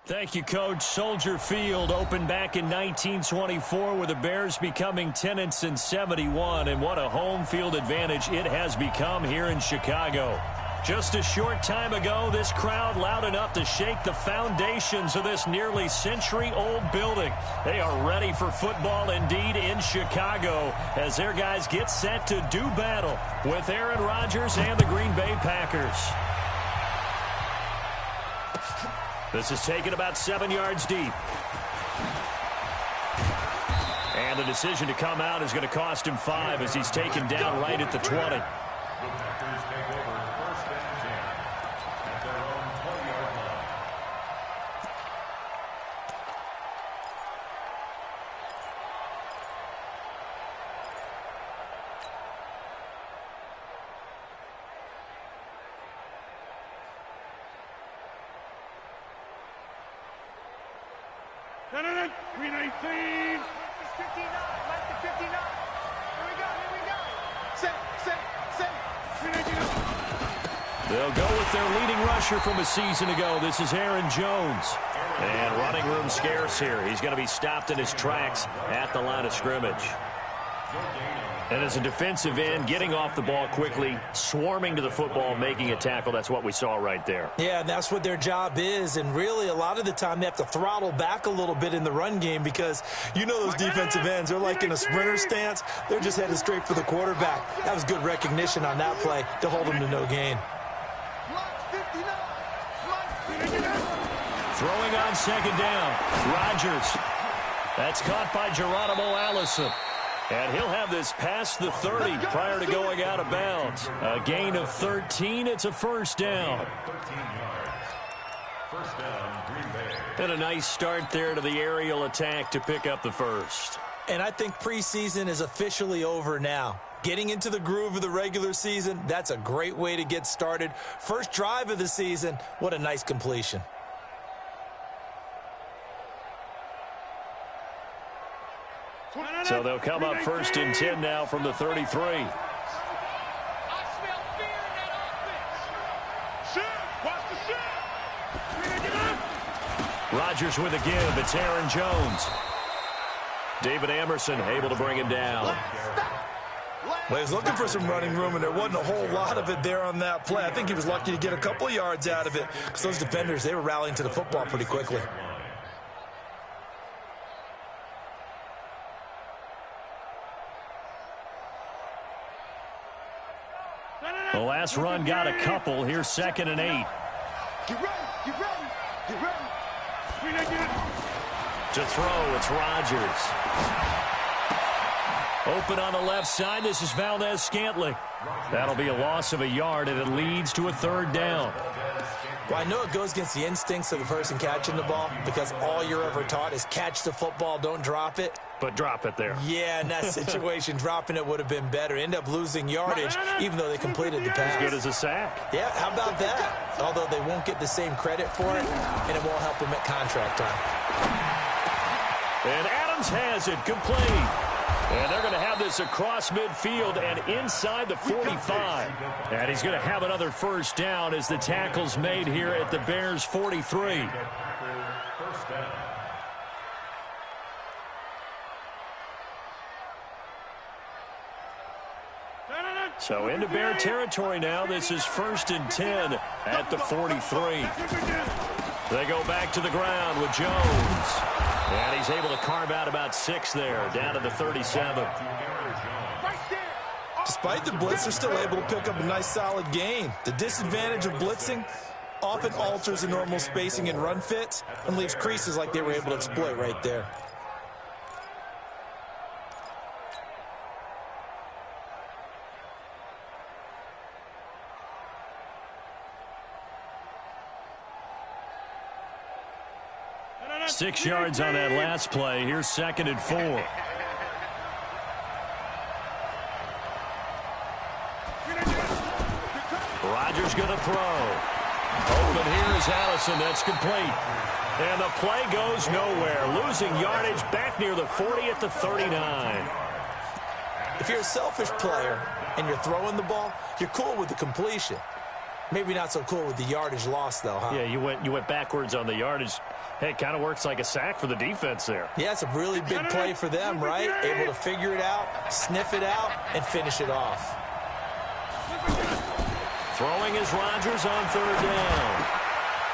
Thank you, Coach. Soldier Field opened back in 1924 with the Bears becoming tenants in 71, and what a home field advantage it has become here in Chicago. Just a short time ago, this crowd loud enough to shake the foundations of this nearly century-old building. They are ready for football indeed in Chicago as their guys get set to do battle with Aaron Rodgers and the Green Bay Packers. This is taken about 7 yards deep. And the decision to come out is going to cost him 5 as he's taken down right at the 20. They'll go with their leading rusher from a season ago. This is Aaron Jones. And running room scarce here. He's going to be stopped in his tracks at the line of scrimmage. And as a defensive end, getting off the ball quickly, swarming to the football, making a tackle, that's what we saw right there. Yeah, and that's what their job is. And really, a lot of the time, they have to throttle back a little bit in the run game because you know those defensive ends, they're like in a sprinter stance. They're just headed straight for the quarterback. That was good recognition on that play to hold them to no gain. Throwing on second down, Rodgers. That's caught by Geronimo Allison. And he'll have this past the 30 prior to going out of bounds. A gain of 13. It's a first down. And a nice start there to the aerial attack to pick up the first. And I think preseason is officially over now. Getting into the groove of the regular season, that's a great way to get started. First drive of the season, what a nice completion. So they'll come up first and 10 now from the 33. Rodgers with a give. It's Aaron Jones. David Amerson able to bring him down. Well, he was looking for some running room, and there wasn't a whole lot of it there on that play. I think he was lucky to get a couple of yards out of it because those defenders, they were rallying to the football pretty quickly. The last run got a couple. Here's 2nd and 8. Get ready, get ready, get ready. To throw, it's Rodgers. Open on the left side. This is Valdez-Scantling. That'll be a loss of a yard, and it leads to a 3rd down. Well, I know it goes against the instincts of the person catching the ball because all you're ever taught is catch the football, don't drop it. But drop it there. Yeah, in that situation, dropping it would have been better. End up losing yardage, even though they completed the pass. As good as a sack. Yeah, how about that? Although they won't get the same credit for it, and it won't help them at contract time. And Adams has it, complete. And they're going to have this across midfield and inside the 45. And he's going to have another first down as the tackle's made here at the Bears' 43. So into Bear territory now. This is 1st and 10 at the 43. They go back to the ground with Jones. And he's able to carve out about 6 there, down to the 37. Despite the blitz, they're still able to pick up a nice solid gain. The disadvantage of blitzing often alters the normal spacing and run fits and leaves creases like they were able to exploit right there. Six yards on that last play. Here's 2nd and 4. Rodgers going to throw. Open here is Allison. That's complete. And the play goes nowhere. Losing yardage back near the 40 at the 39. If you're a selfish player and you're throwing the ball, you're cool with the completion. Maybe not so cool with the yardage loss, though, huh? Yeah, you went backwards on the yardage. Hey, it kind of works like a sack for the defense there. Yeah, it's a really big play for them, right? Able to figure it out, sniff it out, and finish it off. Throwing is Rodgers on third down.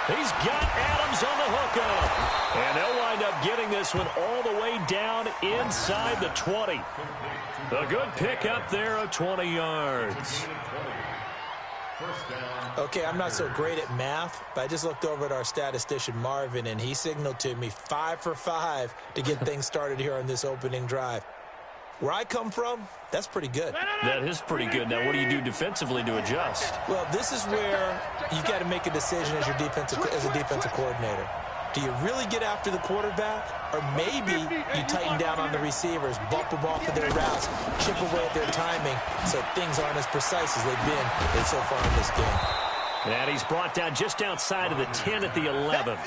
He's got Adams on the hookup. And they'll wind up getting this one all the way down inside the 20. A good pickup there of 20 yards. Okay, I'm not so great at math, but I just looked over at our statistician, Marvin, and he signaled to me 5 for 5 to get things started here on this opening drive. Where I come from, that's pretty good. That is pretty good. Now, what do you do defensively to adjust? Well, this is where you got to make a decision as a defensive coordinator. Do you really get after the quarterback? Or maybe you tighten down on the receivers, bump them off of their routes, chip away at their timing so things aren't as precise as they've been so far in this game. And he's brought down just outside of the 10 at the 11.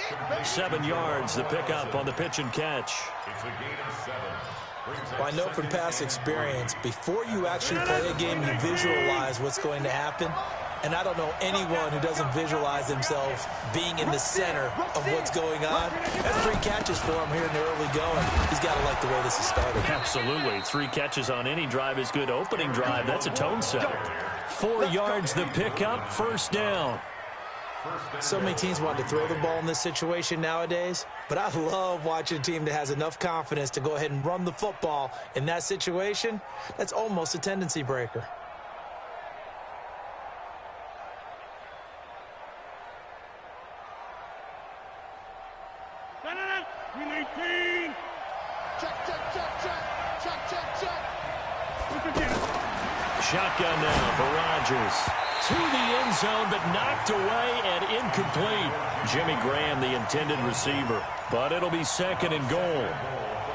7 yards, the pickup on the pitch and catch. Well, I know from past experience, before you actually play a game, you visualize what's going to happen. And I don't know anyone who doesn't visualize themselves being in the center of what's going on. That's 3 catches for him here in the early going. He's got to like the way this is started. Absolutely. 3 catches on any drive is good. Opening drive, that's a tone setter. 4 yards, the pickup, first down. So many teams want to throw the ball in this situation nowadays, but I love watching a team that has enough confidence to go ahead and run the football in that situation. That's almost a tendency breaker. Shotgun now for Rodgers. To the end zone, but knocked away and incomplete. Jimmy Graham, the intended receiver. But it'll be 2nd and goal.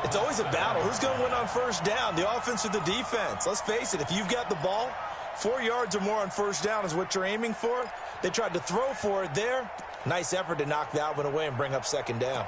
It's always a battle. Who's going to win on first down, the offense or the defense? Let's face it, if you've got the ball, 4 yards or more on first down is what you're aiming for. They tried to throw for it there. Nice effort to knock that one away and bring up 2nd down.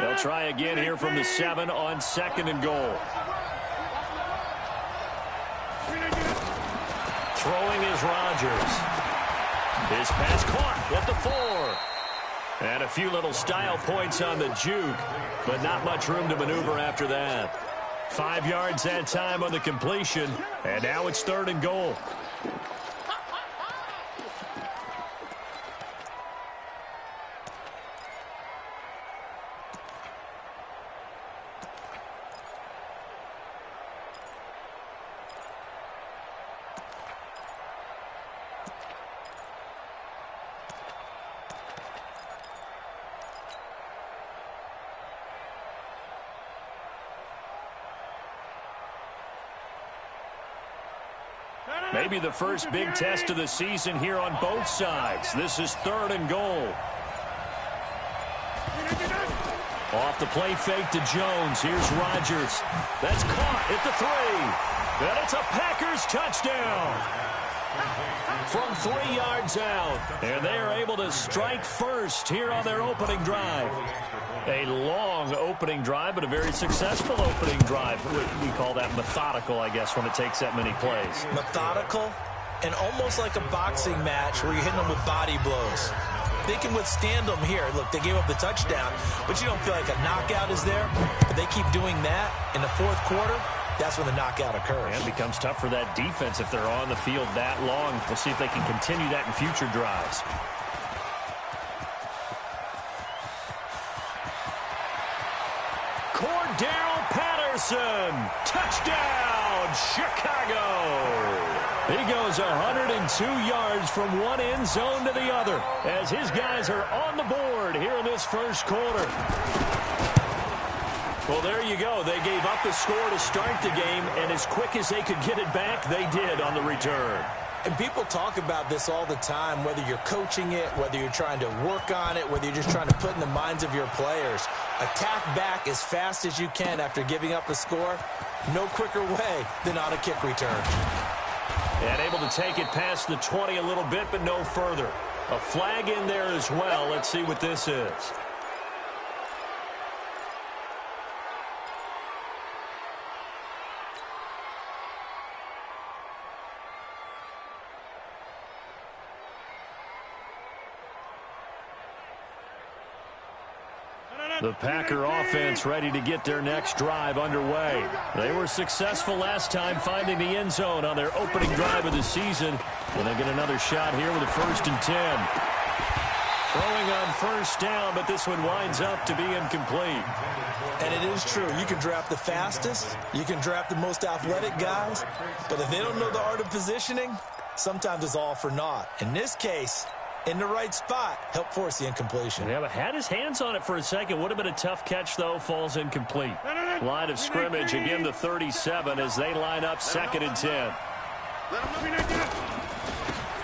They'll try again here from the 7 on 2nd and goal. Throwing is Rodgers. His pass caught at the 4. And a few little style points on the juke, but not much room to maneuver after that. 5 yards that time on the completion, and now it's 3rd and goal. Maybe the first big test of the season here on both sides. This is 3rd and goal. Off the play fake to Jones. Here's Rodgers. That's caught at the 3. And it's a Packers touchdown. From 3 yards out. And they are able to strike first here on their opening drive. A long opening drive, but a very successful opening drive. We call that methodical, I guess, when it takes that many plays. Methodical and almost like a boxing match where you're hitting them with body blows. They can withstand them here. Look, they gave up the touchdown, but you don't feel like a knockout is there. But they keep doing that in the 4th quarter. That's when the knockout occurs. And it becomes tough for that defense if they're on the field that long. We'll see if they can continue that in future drives. Cordell Patterson, touchdown, Chicago. He goes 102 yards from one end zone to the other as his guys are on the board here in this first quarter. Well, there you go. They gave up the score to start the game, and as quick as they could get it back, they did on the return. And people talk about this all the time, whether you're coaching it, whether you're trying to work on it, whether you're just trying to put in the minds of your players. Attack back as fast as you can after giving up a score. No quicker way than on a kick return. And able to take it past the 20 a little bit, but no further. A flag in there as well. Let's see what this is. The Packer offense ready to get their next drive underway. They were successful last time finding the end zone on their opening drive of the season. And they get another shot here with a 1st and 10. Throwing on first down, but this one winds up to be incomplete. And it is true. You can draft the fastest. You can draft the most athletic guys. But if they don't know the art of positioning, sometimes it's all for naught. In this case, in the right spot, help force the incompletion. Yeah, but had his hands on it for a second. Would have been a tough catch, though. Falls incomplete. Line of scrimmage, again the 37 as they line up 2nd and 10.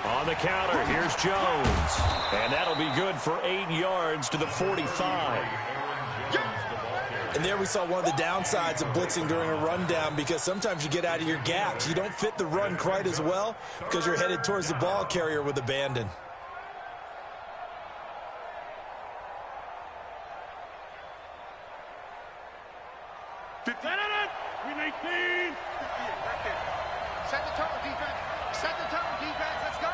On the counter, here's Jones. And that'll be good for 8 yards to the 45. And there we saw one of the downsides of blitzing during a rundown, because sometimes you get out of your gaps. You don't fit the run quite as well because you're headed towards the ball carrier with abandon. Set the tone, defense. Set the tone, defense. Let's go.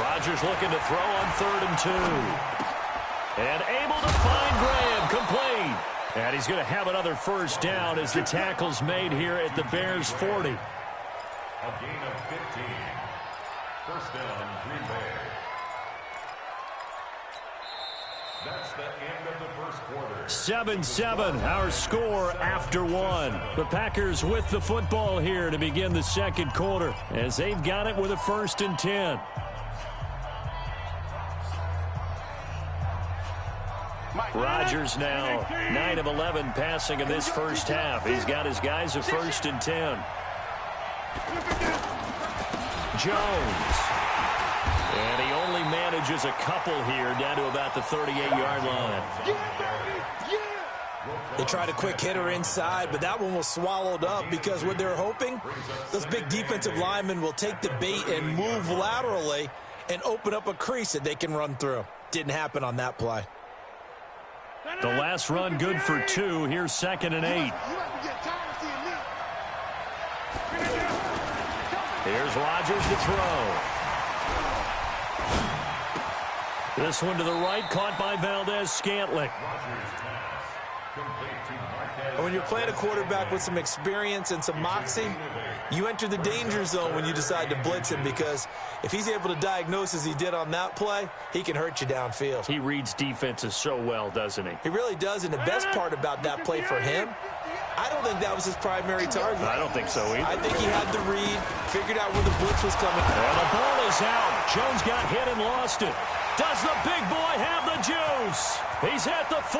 Rodgers looking to throw on 3rd and 2. And able to find Graham, complete. And he's going to have another first down as the tackle's made here at the Bears' 40. A gain of 15. First down, Green Bay. That's the end of the first quarter. 7-7, our score after 1. The Packers with the football here to begin the second quarter as they've got it with a 1st and 10. Rodgers now 9 of 11 passing in this first half. He's got his guys a 1st and 10. Jones. And he only manages a couple here down to about the 38-yard line. They tried a quick hitter inside, but that one was swallowed up because what they're hoping, those big defensive linemen will take the bait and move laterally and open up a crease that they can run through. Didn't happen on that play. The last run good for 2. Here's 2nd and 8. Here's Rodgers to throw. This one to the right, caught by Valdez-Scantling. And when you're playing a quarterback with some experience and some moxie, you enter the danger zone when you decide to blitz him, because if he's able to diagnose as he did on that play, he can hurt you downfield. He reads defenses so well, doesn't he? He really does, and the best part about that play for him, I don't think that was his primary target. I don't think so either. I think he had the read, figured out where the blitz was coming. And the ball is out. Jones got hit and lost it. Does the big boy have the juice? He's at the 40.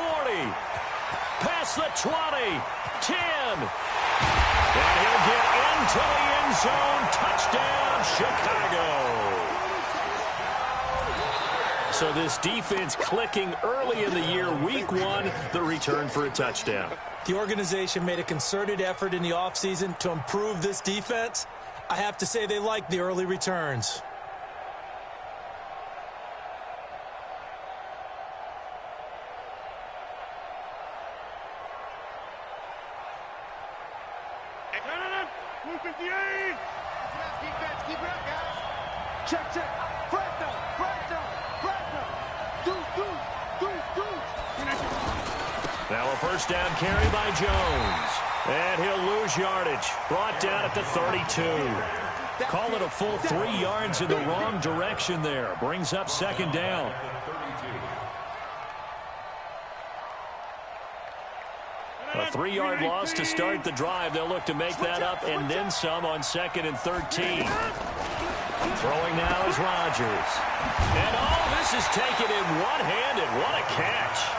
Past the 20. 10. And he'll get into the end zone. Touchdown, Chicago. So this defense clicking early in the year. Week 1, the return for a touchdown. The organization made a concerted effort in the offseason to improve this defense. I have to say they like the early returns. Now a first down carry by Jones. And he'll lose yardage. Brought down at the 32. Call it a full 3 yards in the wrong direction there. Brings up 2nd down. A 3-yard loss to start the drive. They'll look to make that up and then some on 2nd and 13. Throwing now is Rodgers. And this is taken in one-handed. What a catch.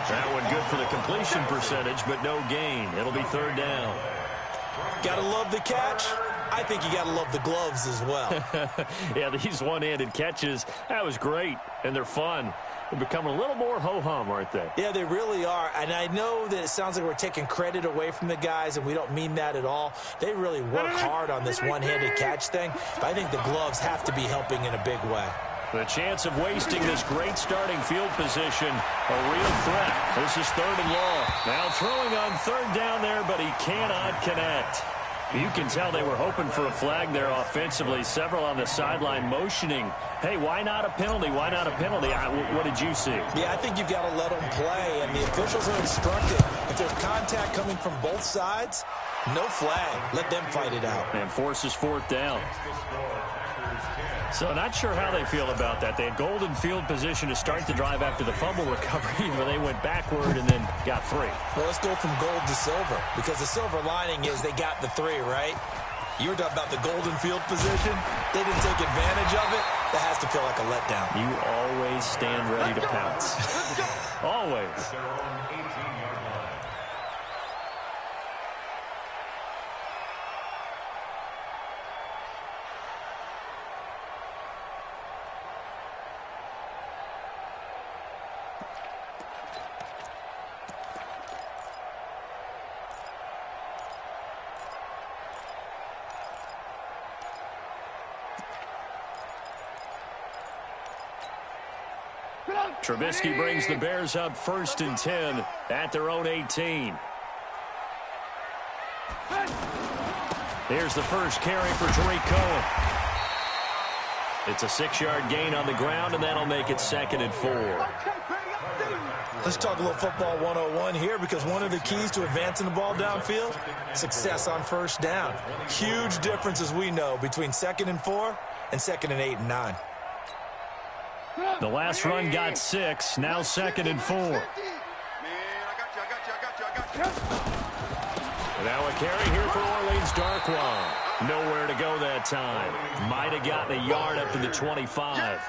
That one good for the completion percentage, but no gain. It'll be 3rd down. Gotta love the catch. I think you gotta love the gloves as well. Yeah, these one-handed catches, that was great, and they're fun. They're becoming a little more ho-hum, aren't they? Yeah, they really are. And I know that it sounds like we're taking credit away from the guys, and we don't mean that at all. They really work hard on this one-handed catch thing, but I think the gloves have to be helping in a big way. The chance of wasting this great starting field position, a real threat. This is 3rd and long. Now throwing on 3rd down there, but he cannot connect. You can tell they were hoping for a flag there offensively. Several on the sideline motioning, hey, why not a penalty? Why not a penalty? What did you see? Yeah, I think you've got to let them play, and the officials are instructed. If there's contact coming from both sides, no flag. Let them fight it out. And forces 4th down. So not sure how they feel about that. They had golden field position to start the drive after the fumble recovery, but they went backward and then got 3. Well, let's go from gold to silver, because the silver lining is they got the 3, right? You were talking about the golden field position. They didn't take advantage of it. That has to feel like a letdown. You always stand ready to pounce. Always. Trubisky brings the Bears up 1st and 10 at their own 18. Here's the first carry for Tariq Cohen. It's a 6-yard gain on the ground, and that'll make it 2nd and 4. Let's talk a little football 101 here, because one of the keys to advancing the ball downfield, success on 1st down. Huge difference, as we know, between 2nd and 4 and 2nd and 8 and 9. The last run got 6. Now 2nd and 4. Now a carry here for Orleans Darkwan. Nowhere to go that time. Might have gotten a yard up to the 25.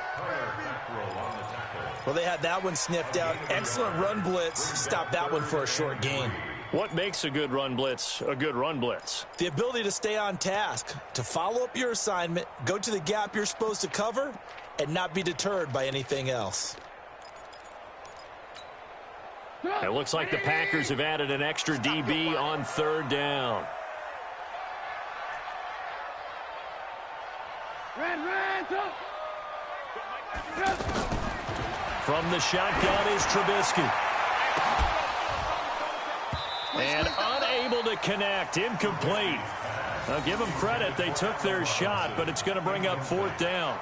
Well, they had that one sniffed out. Excellent run blitz. Stopped that one for a short gain. What makes a good run blitz a good run blitz? The ability to stay on task, to follow up your assignment, go to the gap you're supposed to cover, and not be deterred by anything else. It looks like the Packers have added an extra DB on 3rd down. From the shotgun is Trubisky. And unable to connect. Incomplete. I'll give them credit. They took their shot, but it's going to bring up 4th down.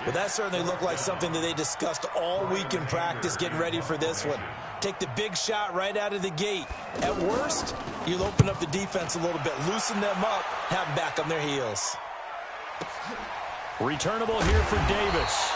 Well, that certainly looked like something that they discussed all week in practice, getting ready for this one. Take the big shot right out of the gate. At worst, you'll open up the defense a little bit, loosen them up, have them back on their heels. Returnable here for Davis.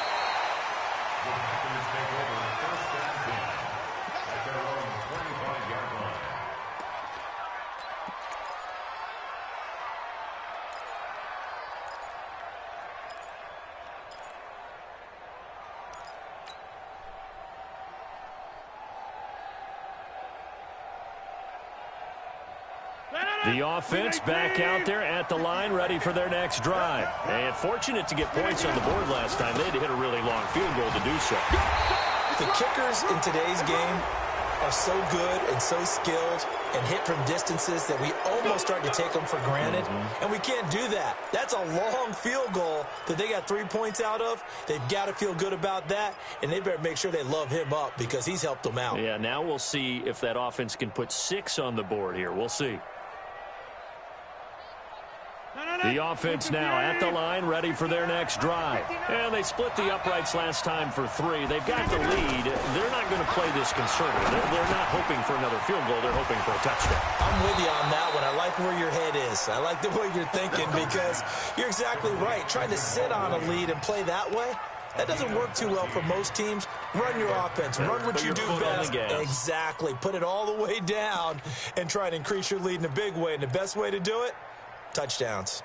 The offense back out there at the line, ready for their next drive. And fortunate to get points on the board last time. They had to hit a really long field goal to do so. The kickers in today's game are so good and so skilled and hit from distances that we almost start to take them for granted. And we can't do that. That's a long field goal that they got 3 points out of. They've got to feel good about that, and they better make sure they love him up because he's helped them out. Yeah, now we'll see if that offense can put 6 on the board here. We'll see. The offense now at the line, ready for their next drive. And they split the uprights last time for 3. They've got the lead. They're not going to play this conservative. They're not hoping for another field goal. They're hoping for a touchdown. I'm with you on that one. I like where your head is. I like the way you're thinking because you're exactly right. Trying to sit on a lead and play that way, that doesn't work too well for most teams. Run your offense. Run what you do best. Exactly. Put it all the way down and try and increase your lead in a big way. And the best way to do it, touchdowns.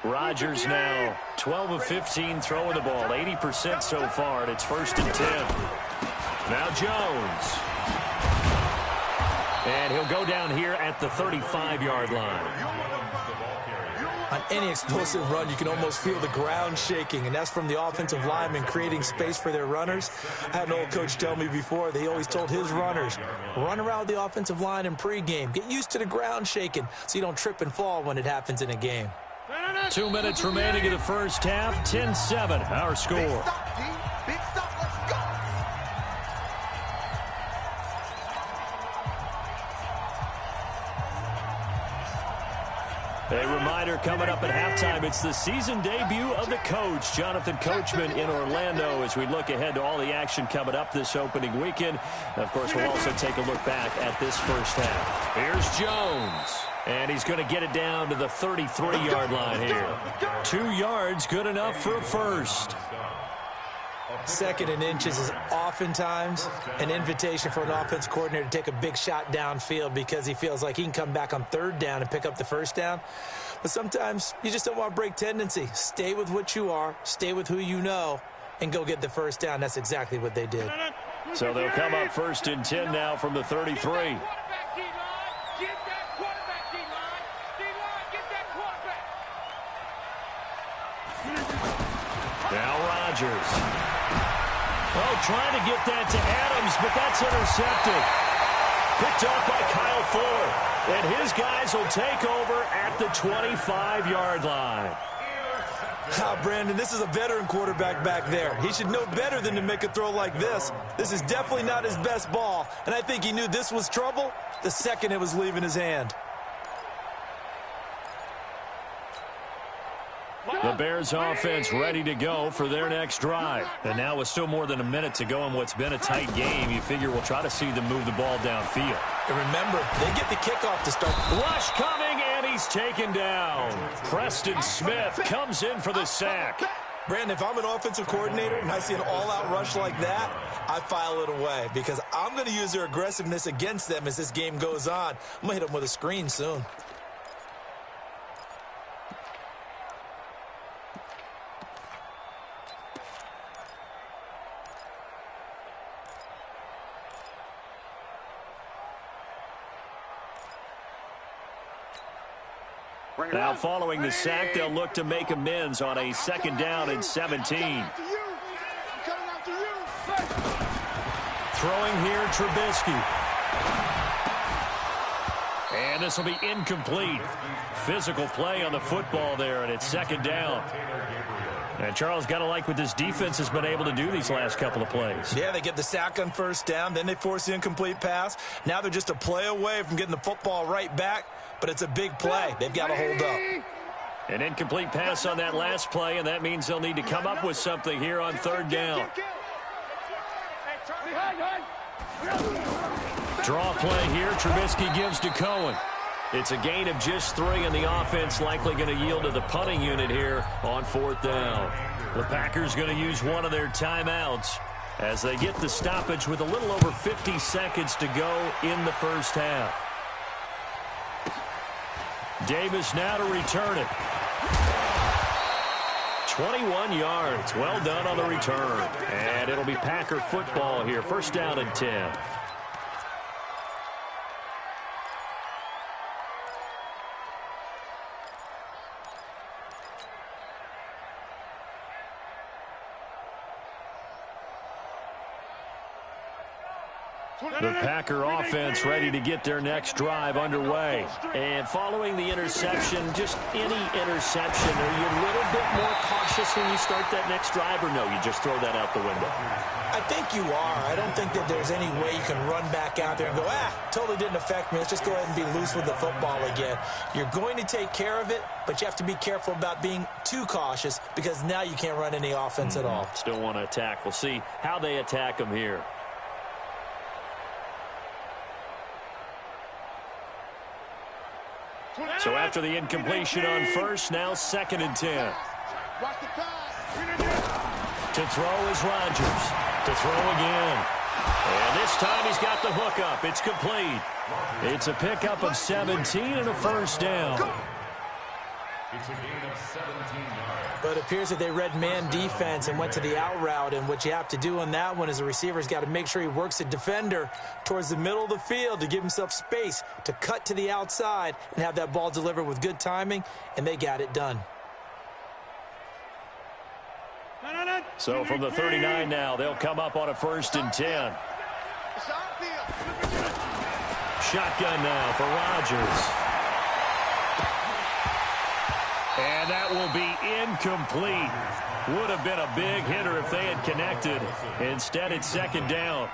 Rodgers now 12 of 15 throwing the ball, 80% so far, and it's 1st and 10. Now Jones. And he'll go down here at the 35-yard line. On any explosive run, you can almost feel the ground shaking, and that's from the offensive linemen creating space for their runners. I had an old coach tell me before, they always told his runners, run around the offensive line in pregame. Get used to the ground shaking so you don't trip and fall when it happens in a game. 2 minutes remaining in the first half. 10-7, our score. Big stop, D. Big stop. Let's go. A reminder coming up at halftime, it's the season debut of the coach, Jonathan Coachman, in Orlando, as we look ahead to all the action coming up this opening weekend. Of course, we'll also take a look back at this first half. Here's Jones, and he's going to get it down to the 33-yard line here. 2 yards, good enough for a first. Second and inches is oftentimes an invitation for an offense coordinator to take a big shot downfield because he feels like he can come back on third down and pick up the first down. But sometimes you just don't want to break tendency. Stay with what you are, stay with who you know, and go get the first down. That's exactly what they did. So they'll come up 1st and 10 now from the 33. Now Rodgers. Oh, trying to get that to Adams, but that's intercepted. Picked up by Kyle Fuller. And his guys will take over at the 25-yard line. Brandon, this is a veteran quarterback back there. He should know better than to make a throw like this. This is definitely not his best ball, and I think he knew this was trouble the second it was leaving his hand. The Bears offense ready to go for their next drive. And now with still more than a minute to go in what's been a tight game, you figure we'll try to see them move the ball downfield. And remember, they get the kickoff to start. Rush coming, and he's taken down. Preston Smith comes in for the sack. Brandon, if I'm an offensive coordinator and I see an all-out rush like that, I file it away because I'm going to use their aggressiveness against them as this game goes on. I'm going to hit them with a screen soon. Now following the sack, they'll look to make amends on a 2nd down and 17. Throwing here, Trubisky. And this will be incomplete. Physical play on the football there, and it's 2nd down. And Charles, got to like what this defense has been able to do these last couple of plays. Yeah, they get the sack on 1st down, then they force the incomplete pass. Now they're just a play away from getting the football right back, but it's a big play. They've got to hold up. An incomplete pass on that last play, and that means they'll need to come up with something here on 3rd down. Draw play here. Trubisky gives to Cohen. It's a gain of just 3, and the offense likely going to yield to the punting unit here on 4th down. The Packers going to use one of their timeouts as they get the stoppage with a little over 50 seconds to go in the first half. Davis now to return it. 21 yards. Well done on the return. And it'll be Packer football here. 1st down and 10. The Packer offense ready to get their next drive underway. And following the interception, just any interception, are you a little bit more cautious when you start that next drive, or no, you just throw that out the window? I think you are. I don't think that there's any way you can run back out there and go, totally didn't affect me. Let's just go ahead and be loose with the football again. You're going to take care of it, but you have to be careful about being too cautious because now you can't run any offense at all. Still want to attack. We'll see how they attack them here. So after the incompletion on 1st, now 2nd and 10. To throw is Rodgers. To throw again. And this time he's got the hook up. It's complete. It's a pickup of 17 and a 1st down. It's a gain of 17 yards. Well, it appears that they read man defense and went to the out route, and what you have to do on that one is the receiver's got to make sure he works the defender towards the middle of the field to give himself space to cut to the outside and have that ball delivered with good timing, and they got it done. So from the 39 now, they'll come up on a 1st and 10. Shotgun now for Rodgers. And that will be incomplete. Would have been a big hitter if they had connected. Instead, it's 2nd down.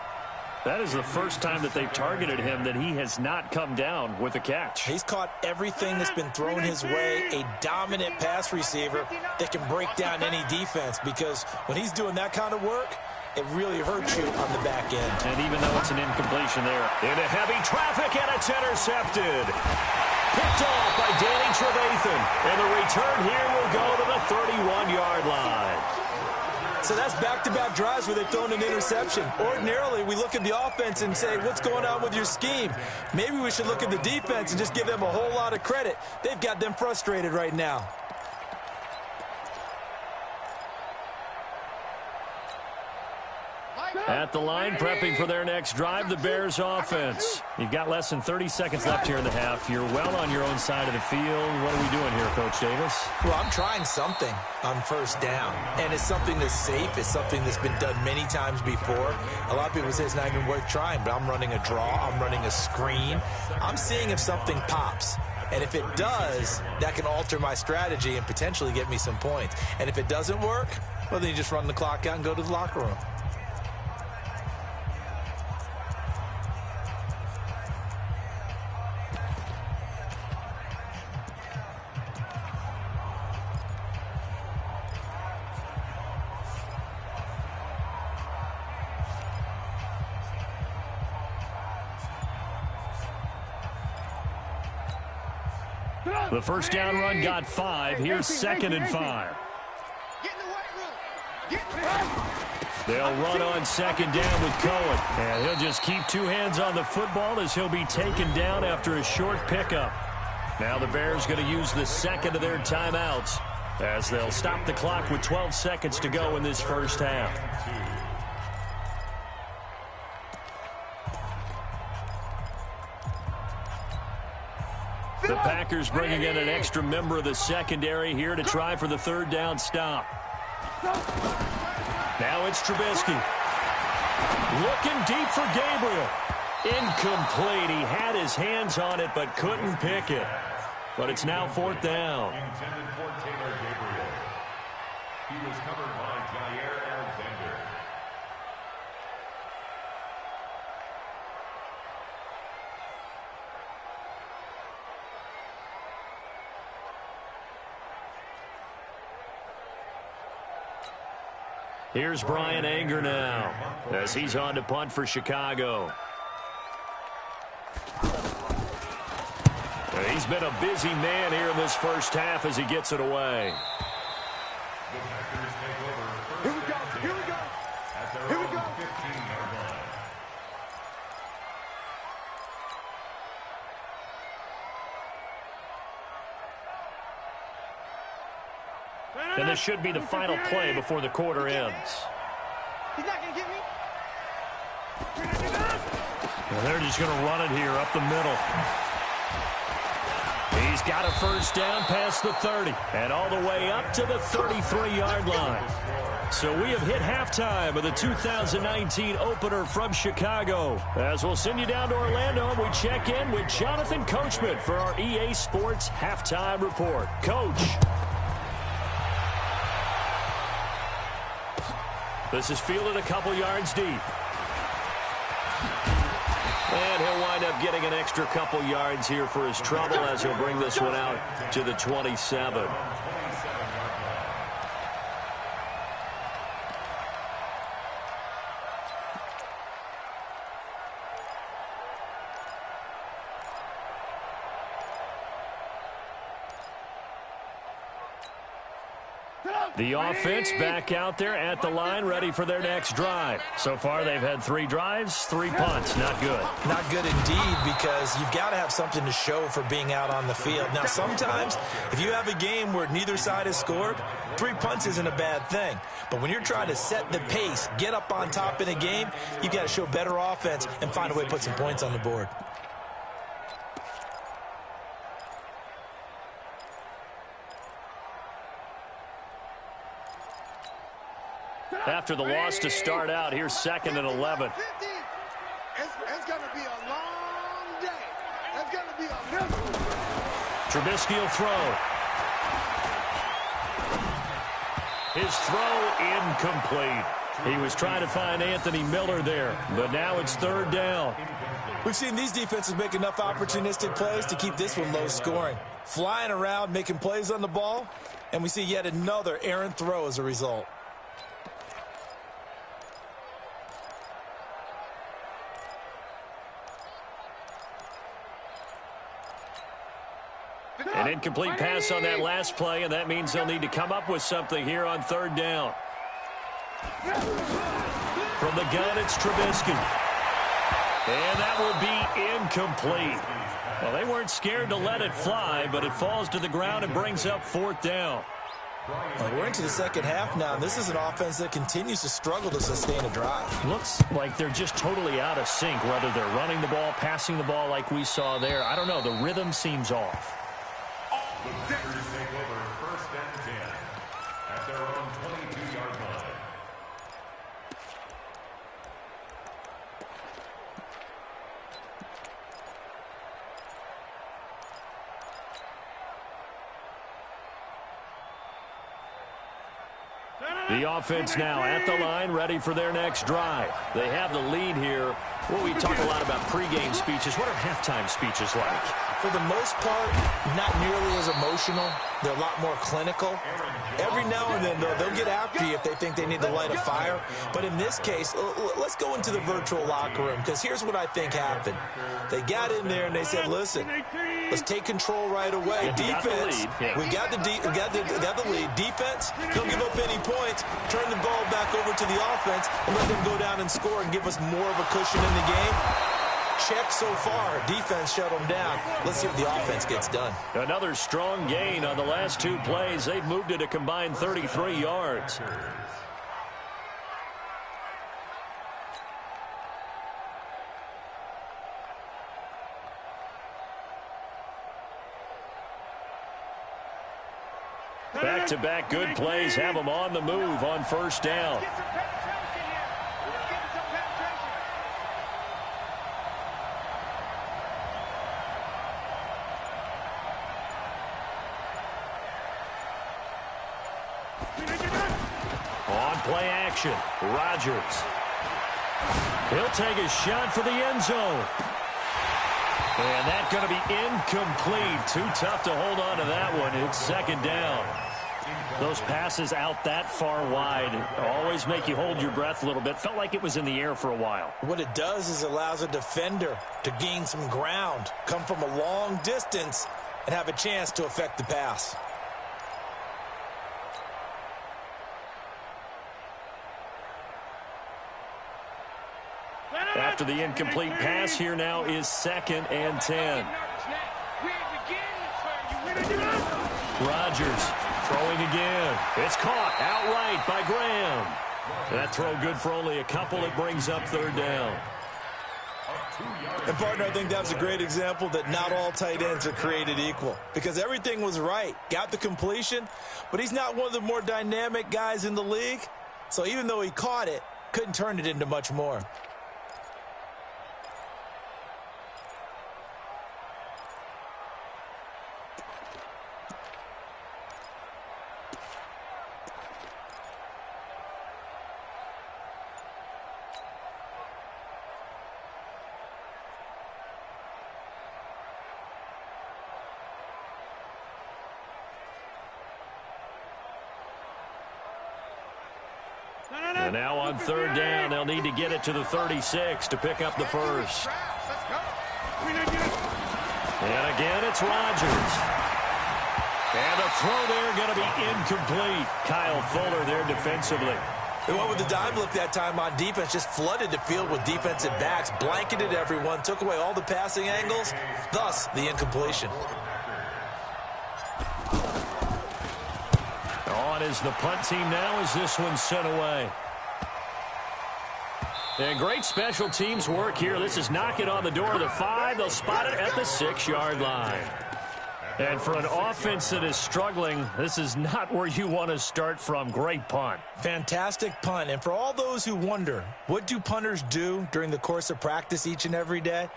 That is the first time that they've targeted him that he has not come down with a catch. He's caught everything that's been thrown his way, a dominant pass receiver that can break down any defense, because when he's doing that kind of work, it really hurts you on the back end. And even though it's an incompletion there, into heavy traffic, and it's intercepted. Picked off by Danny Trevathan. And the return here will go to the 31-yard line. So that's back-to-back drives where they've thrown an interception. Ordinarily, we look at the offense and say, what's going on with your scheme? Maybe we should look at the defense and just give them a whole lot of credit. They've got them frustrated right now. At the line, prepping for their next drive, the Bears offense. You've got less than 30 seconds left here in the half. You're well on your own side of the field. What are we doing here, Coach Davis? Well, I'm trying something on 1st down, and it's something that's safe. It's something that's been done many times before. A lot of people say it's not even worth trying, but I'm running a draw. I'm running a screen. I'm seeing if something pops. And if it does, that can alter my strategy and potentially get me some points. And if it doesn't work, well, then you just run the clock out and go to the locker room. The 1st down run got 5. Here's 2nd and 5. They'll run on 2nd down with Cohen. And he'll just keep 2 hands on the football as he'll be taken down after a short pickup. Now the Bears going to use the 2nd of their timeouts as they'll stop the clock with 12 seconds to go in this 1st half. The Packers bringing in an extra member of the secondary here to try for the 3rd down stop. Now it's Trubisky. Looking deep for Gabriel. Incomplete. He had his hands on it but couldn't pick it. But it's now 4th down. Intended for Taylor Gabriel. He was covered by Jair Alexander. Here's Brian Anger now as he's on to punt for Chicago. He's been a busy man here in this 1st half as he gets it away. The Packers take over. Here we go. Here we go. At their Here we own go. 15-yard line. And this should be the final play before the quarter ends. He's not going to get me. And they're just going to run it here up the middle. He's got a 1st down past the 30 and all the way up to the 33-yard line. So we have hit halftime of the 2019 opener from Chicago. As we'll send you down to Orlando, and we check in with Jonathan Coachman for our EA Sports Halftime Report. Coach. This is fielded a couple yards deep. And he'll wind up getting an extra couple yards here for his trouble as he'll bring this one out to the 27. The offense back out there at the line, ready for their next drive. So far, they've had 3 drives, 3 punts. Not good. Not good indeed, because you've got to have something to show for being out on the field. Now, sometimes, if you have a game where neither side has scored, 3 punts isn't a bad thing. But when you're trying to set the pace, get up on top in a game, you've got to show better offense and find a way to put some points on the board. After the loss to start out, here's 2nd and 11. It's going to be a long day. It's going to be a miserable. Trubisky will throw. His throw incomplete. He was trying to find Anthony Miller there, but now it's 3rd down. We've seen these defenses make enough opportunistic plays to keep this one low scoring. Flying around, making plays on the ball, and we see yet another errant throw as a result. An incomplete pass on that last play, and that means they'll need to come up with something here on 3rd down. From the gun, it's Trubisky. And that will be incomplete. Well, they weren't scared to let it fly, but it falls to the ground and brings up 4th down. Well, we're into the second half now, and this is an offense that continues to struggle to sustain a drive. Looks like they're just totally out of sync, whether they're running the ball, passing the ball like we saw there. I don't know. The rhythm seems off. The Packers take over 1st and 10 at their own 22-yard line. The offense now at the line, ready for their next drive. They have the lead here. Well, we talk a lot about pregame speeches. What are halftime speeches like? For the most part, not nearly as emotional. They're a lot more clinical. Every now and then, though, they'll get after you if they think they need to light a fire. But in this case, let's go into the virtual locker room, because here's what I think happened. They got in there and they said, listen, let's take control right away. Defense, we got the lead. Defense, don't give up any points. Turn the ball back over to the offense and let them go down and score and give us more of a cushion in the game. Check so far. Defense shut them down. Let's see what the offense gets done. Another strong gain on the last 2 plays. They've moved it a combined 33 yards. Back-to-back good plays have them on the move on 1st down. On play action, Rodgers. He'll take a shot for the end zone. And that's going to be incomplete. Too tough to hold on to that one. It's 2nd down. Those passes out that far wide always make you hold your breath a little bit. Felt like it was in the air for a while. What it does is it allows a defender to gain some ground, come from a long distance, and have a chance to affect the pass. After the incomplete pass, here now is 2nd and 10. Rodgers throwing again. It's caught outright by Graham. That throw good for only a couple. It brings up 3rd down. And, partner, I think that was a great example that not all tight ends are created equal, because everything was right. Got the completion, but he's not one of the more dynamic guys in the league. So even though he caught it, couldn't turn it into much more. And now on 3rd down, they'll need to get it to the 36 to pick up the first. And again, it's Rodgers. And the throw there going to be incomplete. Kyle Fuller there defensively. They went with the dime look that time on defense, just flooded the field with defensive backs, blanketed everyone, took away all the passing angles, thus the incompletion. On is the punt team now as this one's sent away. And great special teams work here. This is knocking on the door of the 5. They'll spot it at the 6-yard line. And for an offense that is struggling, this is not where you want to start from. Great punt. Fantastic punt. And for all those who wonder, what do punters do during the course of practice each and every day?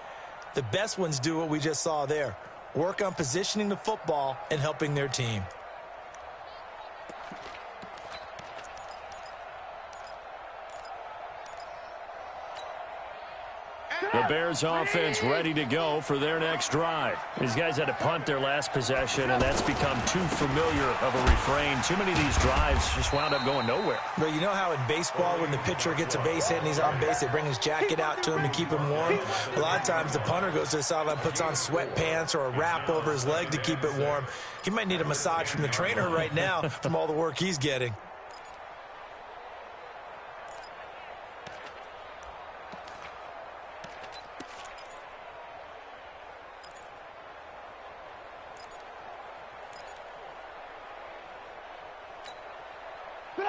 The best ones do what we just saw there. Work on positioning the football and helping their team. The Bears offense ready to go for their next drive. These guys had to punt their last possession, and that's become too familiar of a refrain. Too many of these drives just wound up going nowhere. But you know how in baseball, when the pitcher gets a base hit and he's on base, they bring his jacket out to him to keep him warm? A lot of times the punter goes to the sideline, puts on sweatpants or a wrap over his leg to keep it warm. He might need a massage from the trainer right now from all the work he's getting.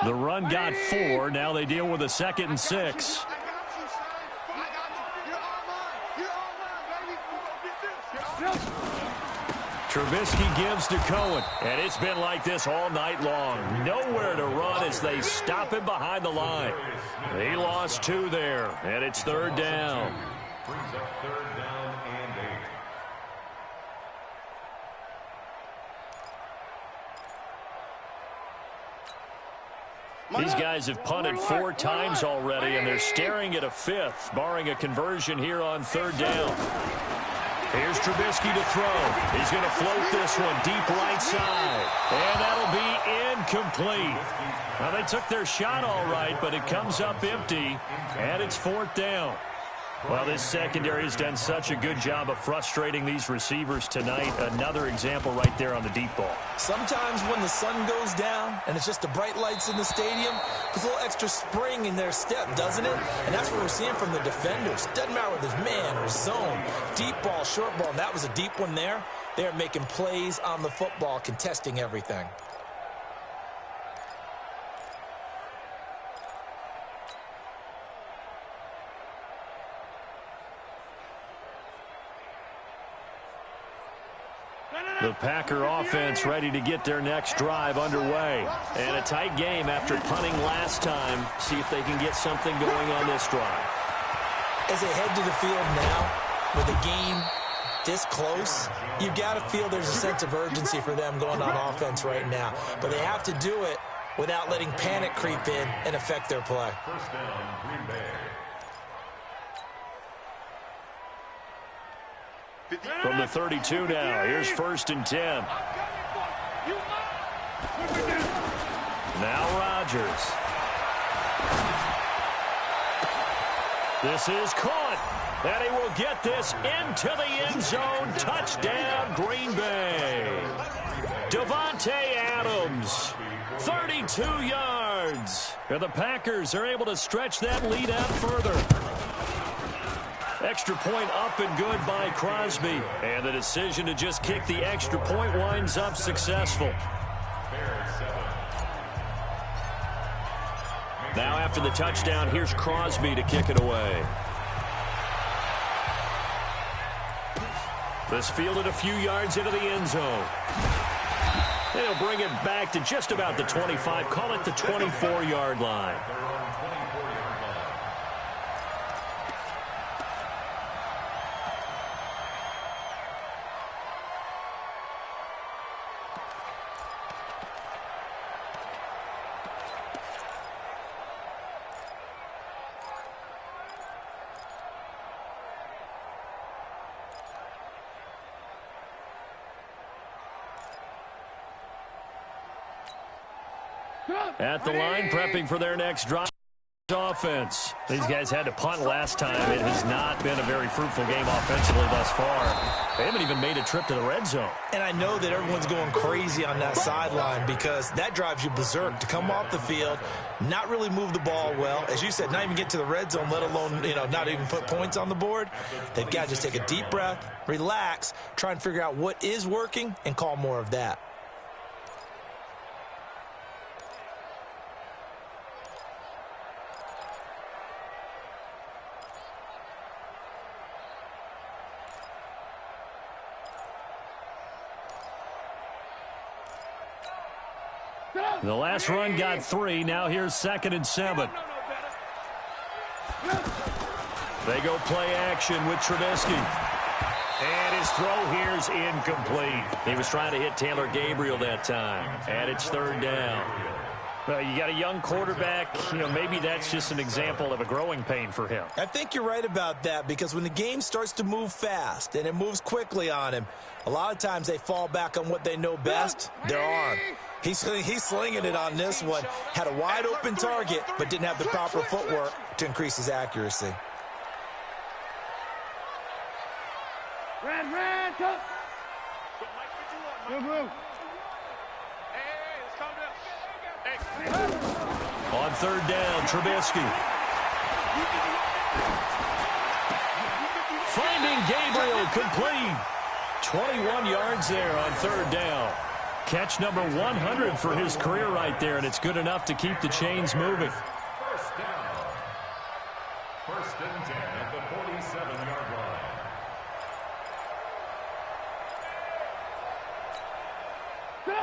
The run got 4. Now they deal with a 2nd and 6. Trubisky gives to Cohen. And it's been like this all night long. Nowhere to run as they stop him behind the line. He lost 2 there. And it's 3rd down. Brings up 3rd down and 8. These guys have punted 4 times already, and they're staring at a 5th, barring a conversion here on 3rd down. Here's Trubisky to throw. He's going to float this one deep right side. And that'll be incomplete. Now, they took their shot all right, but it comes up empty, and it's 4th down. Well, this secondary has done such a good job of frustrating these receivers tonight. Another example right there on the deep ball. Sometimes when the sun goes down and it's just the bright lights in the stadium, there's a little extra spring in their step, doesn't it? And that's what we're seeing from the defenders. Doesn't matter whether it's man or zone, deep ball, short ball, and that was a deep one there. They're making plays on the football, contesting everything. The Packer offense ready to get their next drive underway. And a tight game after punting last time. See if they can get something going on this drive. As they head to the field now, with the game this close, you've got to feel there's a sense of urgency for them going on offense right now. But they have to do it without letting panic creep in and affect their play. 1st down, Green Bay. From the 32 now, here's 1st and 10. Now Rodgers. This is caught. And he will get this into the end zone. Touchdown, Green Bay. Davante Adams, 32 yards. And the Packers are able to stretch that lead out further. Extra point up and good by Crosby. And the decision to just kick the extra point winds up successful. Now after the touchdown, here's Crosby to kick it away. This fielded a few yards into the end zone. They'll bring it back to just about the 25. Call it the 24-yard line. At the line, prepping for their next drive. Offense. These guys had to punt last time. It has not been a very fruitful game offensively thus far. They haven't even made a trip to the red zone. And I know that everyone's going crazy on that sideline because that drives you berserk to come off the field, not really move the ball well. As you said, not even get to the red zone, let alone, not even put points on the board. They've got to just take a deep breath, relax, try and figure out what is working, and call more of that. The last run got 3. Now here's 2nd and 7. They go play action with Trubisky. And his throw here's incomplete. He was trying to hit Taylor Gabriel that time. And it's 3rd down. Well, you got a young quarterback. Maybe that's just an example of a growing pain for him. I think you're right about that because when the game starts to move fast and it moves quickly on him, a lot of times they fall back on what they know best, their arm. He's slinging it on this one. Had a wide-open target, but didn't have the proper footwork to increase his accuracy. Red, come. Move. On 3rd down, Trubisky. Finding Gabriel, complete. 21 yards there on 3rd down. Catch number 100 for his career right there, and it's good enough to keep the chains moving. 1st down. 1st and 10 at the 47-yard line.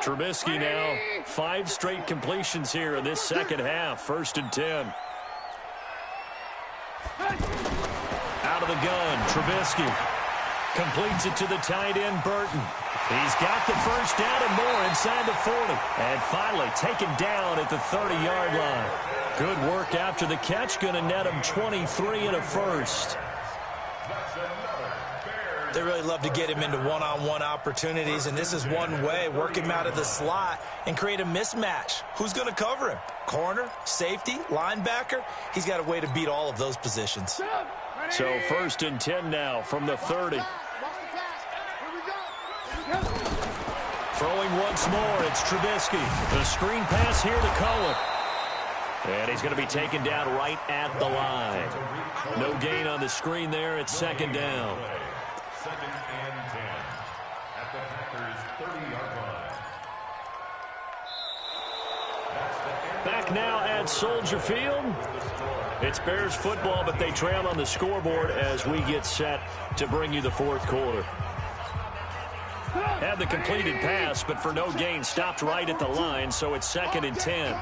Trubisky now, 5 straight completions here in this second half. 1st and 10. Out of the gun, Trubisky completes it to the tight end, Burton. He's got the 1st down and more inside the 40. And finally taken down at the 30-yard line. Good work after the catch. Going to net him 23 and a first. They really love to get him into one-on-one opportunities, and this is one way. Work him out of the slot and create a mismatch. Who's going to cover him? Corner, safety, linebacker? He's got a way to beat all of those positions. So 1st and 10 now from the 30. Throwing once more, it's Trubisky. The screen pass here to Cohen. And he's going to be taken down right at the line. No gain on the screen there. It's 2nd down. 2nd and 10 at the Packers' 30-yard line. Back now at Soldier Field. It's Bears football, but they trail on the scoreboard as we get set to bring you the 4th quarter. Had the completed pass, but for no gain, stopped right at the line, so it's 2nd and 10.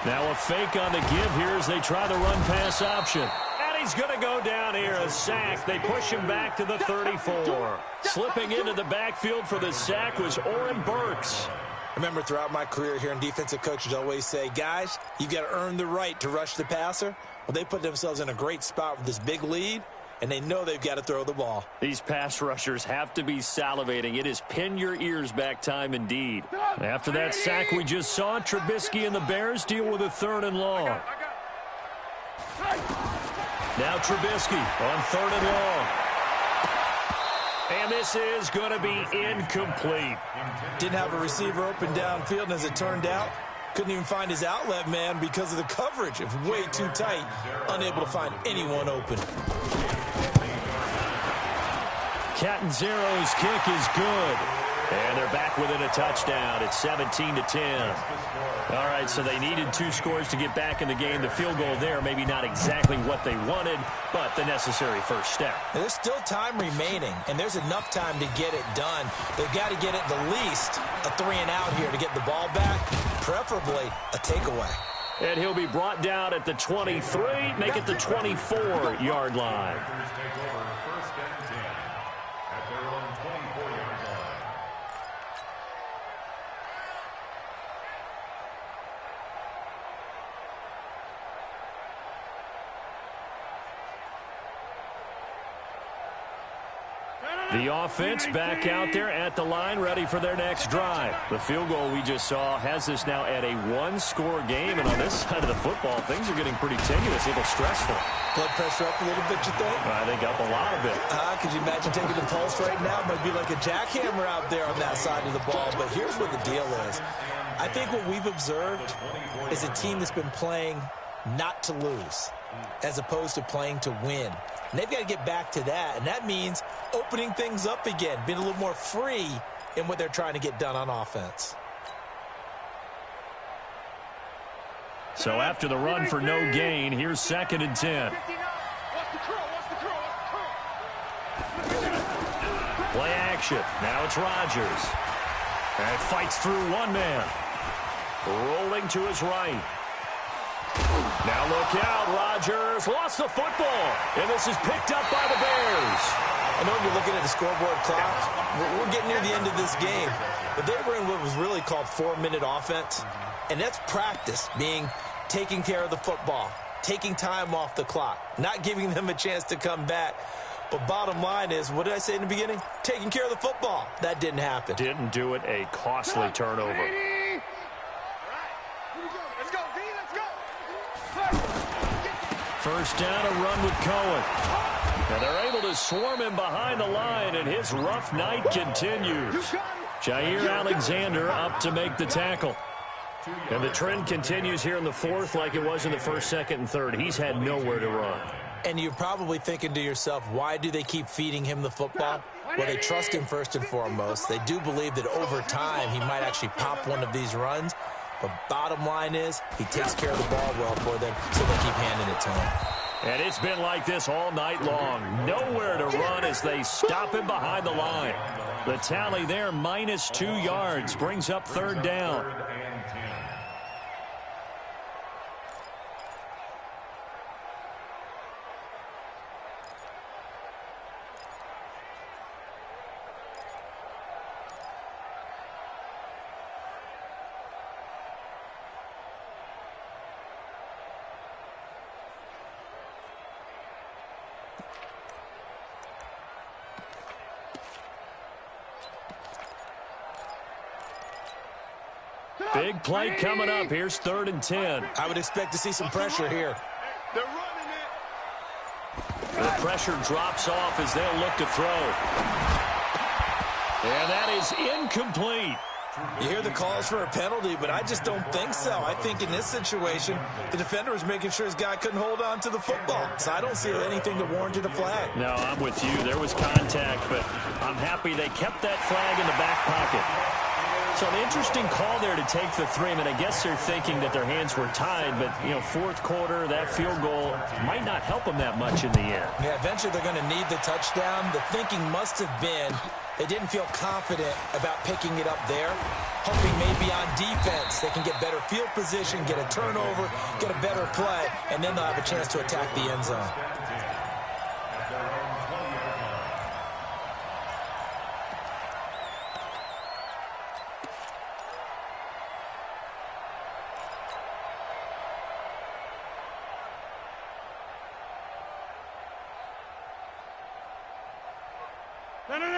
Now a fake on the give here as they try the run-pass option. And he's going to go down here, a sack. They push him back to the 34. Slipping into the backfield for the sack was Oren Burks. Remember, throughout my career here in defensive coaches always say, guys, you've got to earn the right to rush the passer. Well, they put themselves in a great spot with this big lead, and they know they've got to throw the ball. These pass rushers have to be salivating. It is pin your ears back time indeed. After that sack we just saw, Trubisky and the Bears deal with a 3rd and long. Now Trubisky on 3rd and long. And this is going to be incomplete. Didn't have a receiver open downfield, and as it turned out, couldn't even find his outlet man because of the coverage. It was way too tight, unable to find anyone open. Catanzaro's kick is good. And they're back within a touchdown. It's 17-10. All right, so they needed 2 scores to get back in the game. The field goal there, maybe not exactly what they wanted, but the necessary first step. And there's still time remaining, and there's enough time to get it done. They've got to get at the least a 3-and-out here to get the ball back, preferably a takeaway. And he'll be brought down at the 23, make it the 24-yard line. The offense back out there at the line, ready for their next drive. The field goal we just saw has us now at a one-score game, and on this side of the football, things are getting pretty tenuous, a little stressful. Blood pressure up a little bit, you think? I think up a lot of it. Could you imagine taking the pulse right now? It might be like a jackhammer out there on that side of the ball, but here's what the deal is. I think what we've observed is a team that's been playing not to lose as opposed to playing to win. And they've got to get back to that, and that means opening things up again, being a little more free in what they're trying to get done on offense. So after the run for no gain, here's 2nd and 10. Play action. Now it's Rodgers. And fights through one man. Rolling to his right. Now look out, Rodgers lost the football, and this is picked up by the Bears. I know you're looking at the scoreboard clock. We're getting near the end of this game, but they were in what was really called 4-minute offense, and that's practice, meaning taking care of the football, taking time off the clock, not giving them a chance to come back. But bottom line is, what did I say in the beginning? Taking care of the football. That didn't happen. Didn't do it, a costly turnover. First down, a run with Cohen. And they're able to swarm him behind the line, and his rough night continues. Jair Alexander up to make the tackle. And the trend continues here in the fourth like it was in the first, second, and third. He's had nowhere to run. And you're probably thinking to yourself, why do they keep feeding him the football? Well, they trust him first and foremost. They do believe that over time he might actually pop one of these runs. But bottom line is, he takes care of the ball well for them, so they keep handing it to him. And it's been like this all night long. Nowhere to run as they stop him behind the line. The tally there, -2 yards, brings up 3rd down. Big play coming up. Here's 3rd and 10. I would expect to see some pressure here. They're running it. The pressure drops off as they'll look to throw. And that is incomplete. You hear the calls for a penalty, but I just don't think so. I think in this situation, the defender was making sure his guy couldn't hold on to the football. So I don't see anything that warranted a flag. No, I'm with you. There was contact, but I'm happy they kept that flag in the back pocket. So an interesting call there to take the 3. I mean, I guess they're thinking that their hands were tied, but, you know, fourth quarter, that field goal might not help them that much in the end. Yeah, eventually they're going to need the touchdown. The thinking must have been they didn't feel confident about picking it up there, hoping maybe on defense they can get better field position, get a turnover, get a better play, and then they'll have a chance to attack the end zone.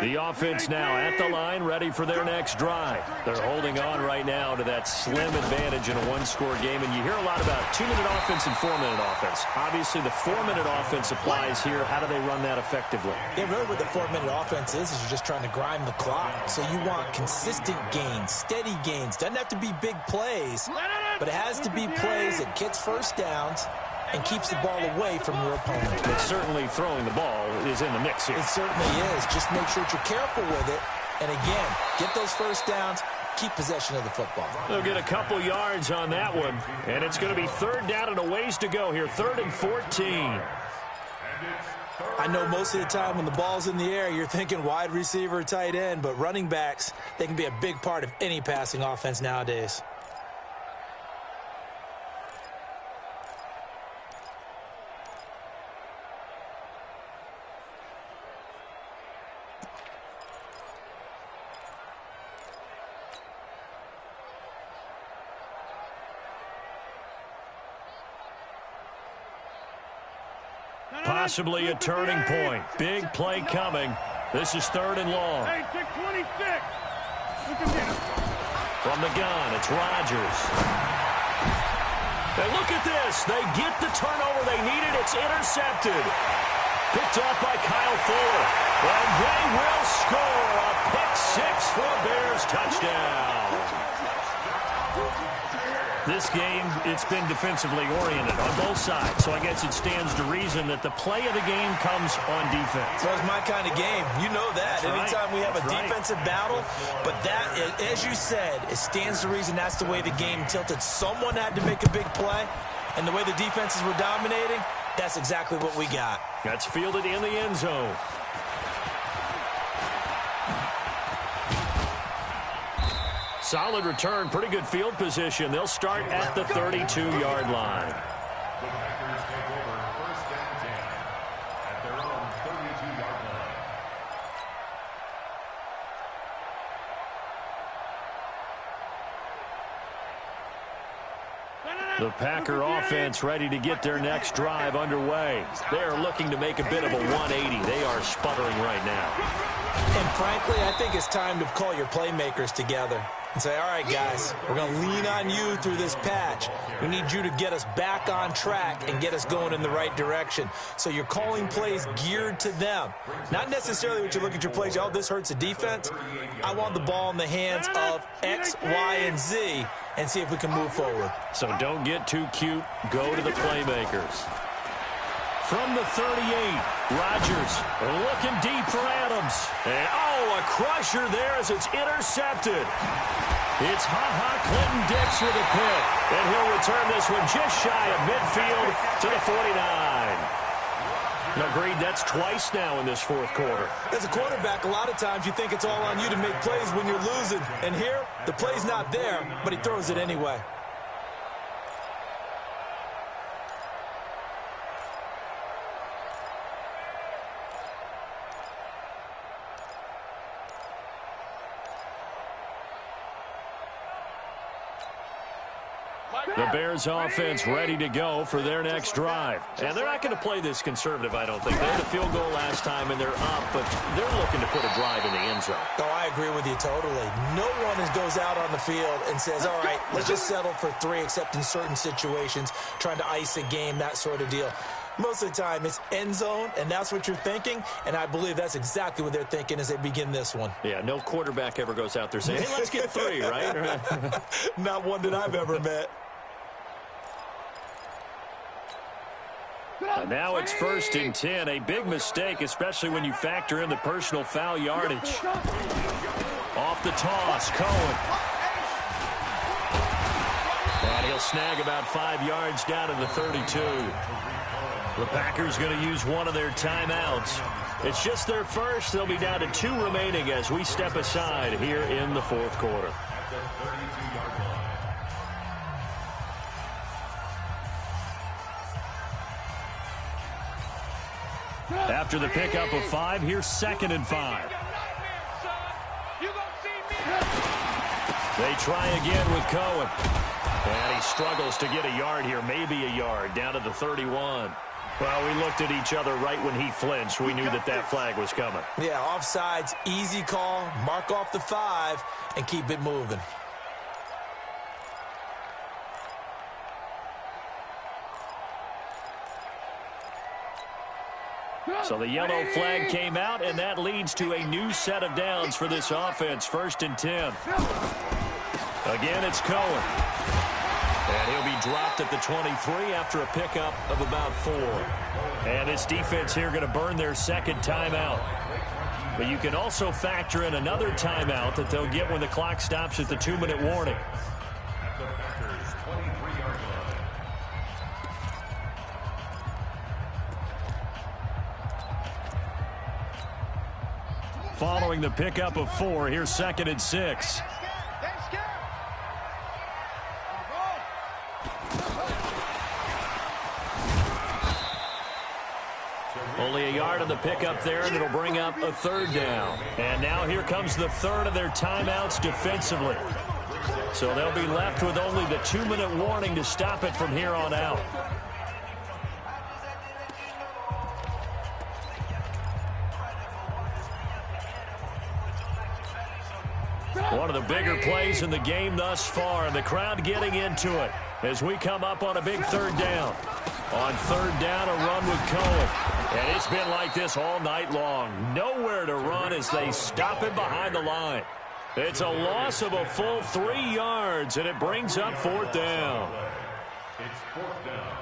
The offense now at the line, ready for their next drive. They're holding on right now to that slim advantage in a one-score game. And you hear a lot about 2-minute offense and 4-minute offense. Obviously, the 4-minute offense applies here. How do they run that effectively? Yeah, really what the 4-minute offense is you're just trying to grind the clock. So you want consistent gains, steady gains. Doesn't have to be big plays, but it has to be plays that gets first downs and keeps the ball away from your opponent. But certainly throwing the ball is in the mix here. It certainly is. Just make sure that you're careful with it. And again, get those first downs, keep possession of the football. They'll get a couple yards on that one. And it's going to be 3rd down and a ways to go here. 3rd and 14. I know most of the time when the ball's in the air, you're thinking wide receiver, tight end. But running backs, they can be a big part of any passing offense nowadays. Possibly a turning point. Big play coming. This is 3rd and long. Hey, take 26. Look at him. From the gun, it's Rodgers. And look at this. They get the turnover they needed. It's intercepted. Picked off by Kyle Fuller. And they will score a pick six for a Bears touchdown. This game, it's been defensively oriented on both sides, so I guess it stands to reason that the play of the game comes on defense. That's my kind of game. You know that. That's Anytime right. we have a That's defensive battle, but that, as you said, it stands to reason that's the way the game tilted. Someone had to make a big play, and the way the defenses were dominating, that's exactly what we got. That's fielded in the end zone. Solid return, pretty good field position. They'll start at the 32-yard line. The Packers take over 1st and 10 at their own 32-yard line. The Packer offense ready to get their next drive underway. They're looking to make a bit of a 180. They are sputtering right now. And frankly, I think it's time to call your playmakers together and say, all right, guys, we're going to lean on you through this patch. We need you to get us back on track and get us going in the right direction. So you're calling plays geared to them. Not necessarily what you look at your plays, oh, this hurts the defense. I want the ball in the hands of X, Y, and Z and see if we can move forward. So don't get too cute. Go to the playmakers. From the 38, Rodgers looking deep for Adams. And, oh, a crusher there as it's intercepted. It's Clinton Dix with a pick. And he'll return this one just shy of midfield to the 49. Agreed, that's twice now in this 4th quarter. As a quarterback, a lot of times you think it's all on you to make plays when you're losing. And here, the play's not there, but he throws it anyway. The Bears offense ready to go for their next drive. And they're not going to play this conservative, I don't think. They had a field goal last time, and they're up, but they're looking to put a drive in the end zone. Oh, I agree with you totally. No one goes out on the field and says, all right, let's just settle for 3, except in certain situations, trying to ice a game, that sort of deal. Most of the time, it's end zone, and that's what you're thinking, and I believe that's exactly what they're thinking as they begin this one. Yeah, no quarterback ever goes out there saying, hey, let's get 3, right? Not one that I've ever met. And now it's 1st and 10. A big mistake, especially when you factor in the personal foul yardage. Off the toss, Cohen. And he'll snag about 5 yards down to the 32. The Packers going to use one of their timeouts. It's just their first. They'll be down to 2 remaining as we step aside here in the 4th quarter. After the pickup of 5, here's 2nd and 5. They try again with Cohen. And he struggles to get a yard here, maybe a yard, down to the 31. Well, we looked at each other right when he flinched. We knew that that flag was coming. Yeah, offsides, easy call, mark off the 5, and keep it moving. So the yellow flag came out, and that leads to a new set of downs for this offense. 1st and 10. Again, it's Cohen. And he'll be dropped at the 23 after a pickup of about 4. And this defense here going to burn their 2nd timeout. But you can also factor in another timeout that they'll get when the clock stops at the 2-minute warning. At the Packers' 23-yard line. Following the pickup of 4, here's 2nd and 6. Only a yard on the pickup there, and it'll bring up a 3rd down. And now here comes the 3rd of their timeouts defensively. So they'll be left with only the 2-minute warning to stop it from here on out. One of the bigger plays in the game thus far, and the crowd getting into it as we come up on a big third down. On third down, a run with Cohen. And it's been like this all night long. Nowhere to run as they stop him behind the line. It's a loss of a full 3 yards, and it brings up fourth down. It's fourth down.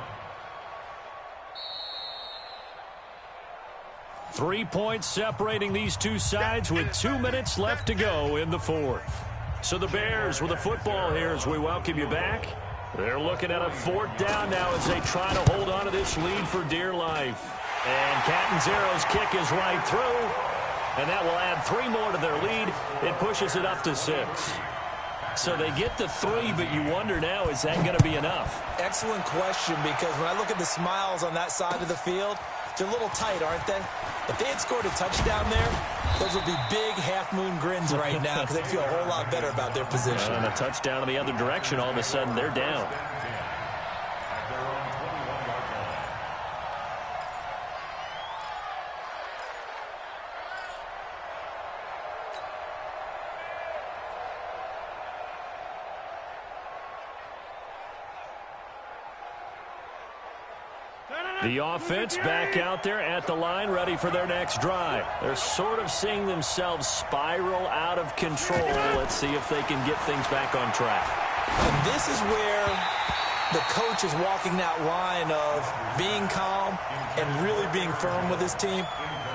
3 points separating these two sides with 2 minutes left to go in the fourth. So the Bears with the football here as we welcome you back. They're looking at a fourth down now as they try to hold on to this lead for dear life. And Catanzaro's kick is right through. And that will add 3 more to their lead. It pushes it up to 6. So they get to 3, but you wonder now, is that going to be enough? Excellent question, because when I look at the smiles on that side of the field, they're a little tight, aren't they? If they had scored a touchdown there, those would be big half-moon grins right now because they'd feel a whole lot better about their position. And a touchdown in the other direction, all of a sudden they're down. The offense back out there at the line, ready for their next drive. They're sort of seeing themselves spiral out of control. Let's see if they can get things back on track. And this is where the coach is walking that line of being calm and really being firm with his team.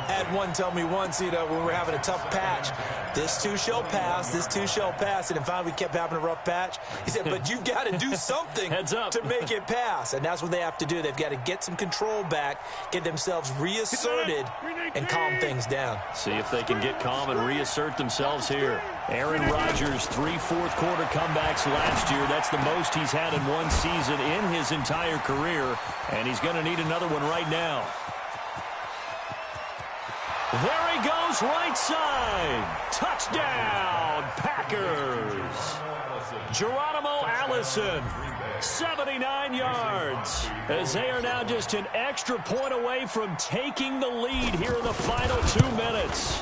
I had one tell me once, when we were having a tough patch, this too shall pass, this too shall pass. And finally we kept having a rough patch. He said, but you've got to do something Heads up. to make it pass. And that's what they have to do. They've got to get some control back, get themselves reasserted, and calm things down. See if they can get calm and reassert themselves here. Aaron Rodgers, 3 fourth-quarter comebacks last year. That's the most he's had in one season in his entire career. And he's going to need another one right now. There he goes, right side. Touchdown, Packers. Geronimo Allison, 79 yards. As they are now just an extra point away from taking the lead here in the final 2 minutes.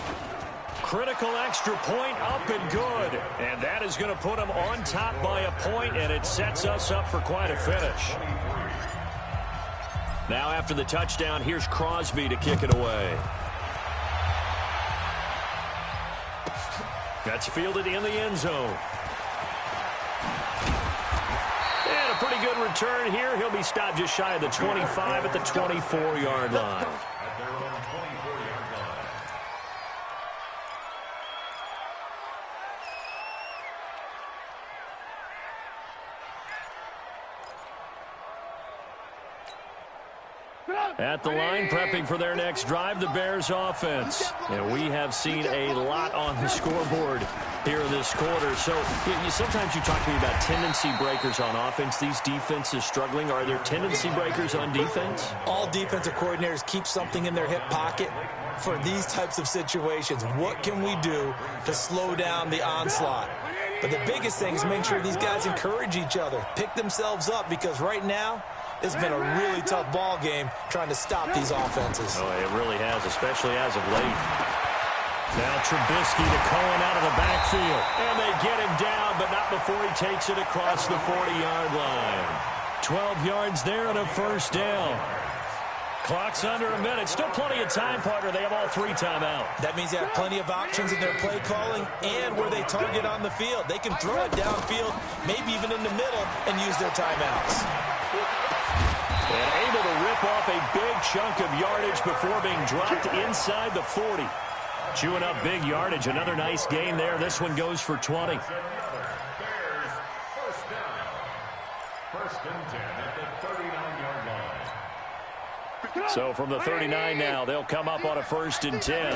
Critical extra point up and good. And that is going to put them on top by a point, and it sets us up for quite a finish. Now after the touchdown, here's Crosby to kick it away. That's fielded in the end zone. And a pretty good return here. He'll be stopped just shy of the 25 at the 24-yard line. At the line, prepping for their next drive, the Bears offense. And we have seen a lot on the scoreboard here in this quarter. So sometimes you talk to me about tendency breakers on offense. These defenses struggling. Are there tendency breakers on defense? All defensive coordinators keep something in their hip pocket for these types of situations. What can we do to slow down the onslaught? But the biggest thing is make sure these guys encourage each other, pick themselves up, because right now, it's been a really tough ball game trying to stop these offenses. Oh, it really has, especially as of late. Now Trubisky to Cohen out of the backfield. And they get him down, but not before he takes it across the 40-yard line. 12 yards there and a first down. Clock's under a minute. Still plenty of time, partner. They have all 3 timeouts. That means they have plenty of options in their play calling and where they target on the field. They can throw it downfield, maybe even in the middle, and use their timeouts. And able to rip off a big chunk of yardage before being dropped inside the 40. Chewing up big yardage. Another nice gain there. This one goes for 20. Bears first down. First and 10 at the 39-yard line. So from the 39 now, they'll come up on a first and 10.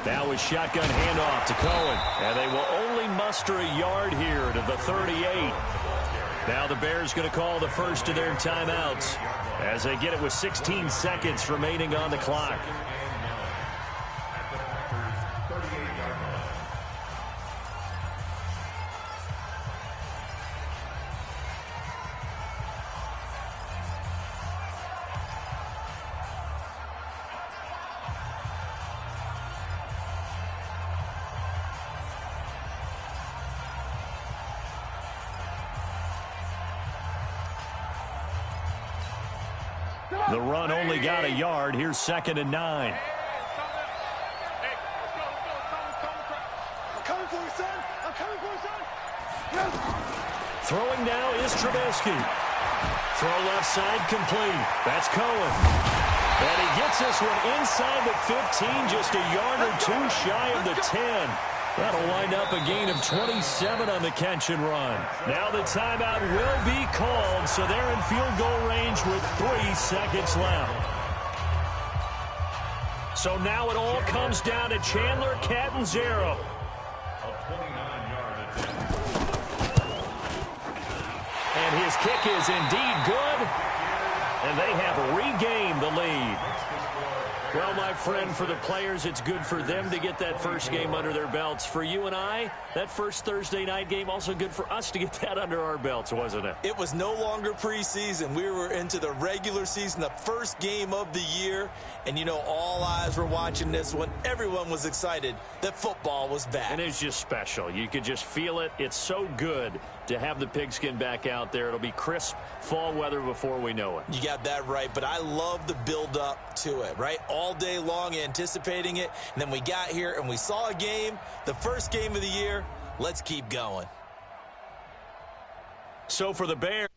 Now with shotgun handoff to Cohen. And they will only muster a yard here to the 38. Now the Bears going to call the first of their timeouts as they get it with 16 seconds remaining on the clock. The run only got a yard. Here's 2nd and 9. I'm coming for you, son. I'm coming for you, son. Throwing now is Trubisky. Throw left side complete. That's Cohen. And he gets this one inside the 15, just a yard or two shy of the 10. That'll wind up a gain of 27 on the catch and run. Now the timeout will be called, so they're in field goal range with 3 seconds left. So now it all comes down to Chandler Catanzaro. And his kick is indeed good, and they have regained the lead. Well, my friend, for the players, it's good for them to get that first game under their belts. For you and I, that first Thursday night game, also good for us to get that under our belts, wasn't it? It was no longer preseason. We were into the regular season, the first game of the year. And, you know, all eyes were watching this one. Everyone was excited that football was back. And it's just special. You could just feel it. It's so good to have the pigskin back out there. It'll be crisp fall weather before we know it. You got that right, but I love the build-up to it, right? All day long anticipating it, and then we got here and we saw a game, the first game of the year. Let's keep going. So for the Bears.